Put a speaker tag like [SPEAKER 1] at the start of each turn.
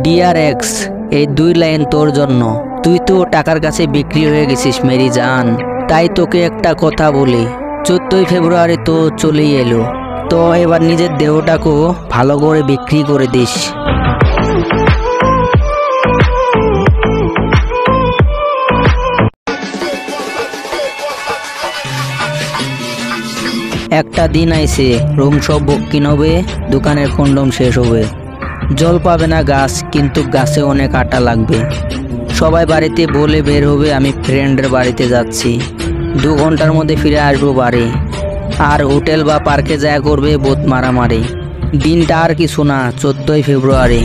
[SPEAKER 1] Dear ex, এই 2 line তোর জন্য। তুই তো টাকার কাছে বিক্রি হয়ে গেছিস মেরি জান। তাই তোকে একটা কথা বলি, 14ই ফেব্রুয়ারি তো চলেই এলো, তো এবার নিজের দেহটাকেও ভালো করে বিক্রি করে দিস। একটা দিন আইছে, রুম সব বুকিং হবে, দোকানের কন্ডম শেষ হবে, জল পাবে না গাছ, কিন্তু গাছে অনেক আটা লাগবে। সবাই বাড়িতে বলে বের হবে আমি ফ্রেন্ডের বাড়িতে যাচ্ছি, 2 ঘন্টার মধ্যে ফিরে আসবো বাড়ি। আর হোটেল বা পার্কে যায় করবে বোত মারামারি। দিনটা আর কিছু না, 14ই ফেব্রুয়ারি।